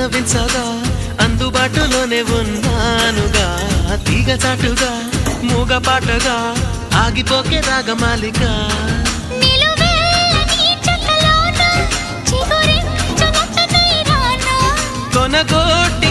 పల్లవించగా అందుబాటులోనే ఉన్నానుగా తీగ చాటుగా మూగ పాటగా ఆగిపోకే రాగమాలిక కొనగోటి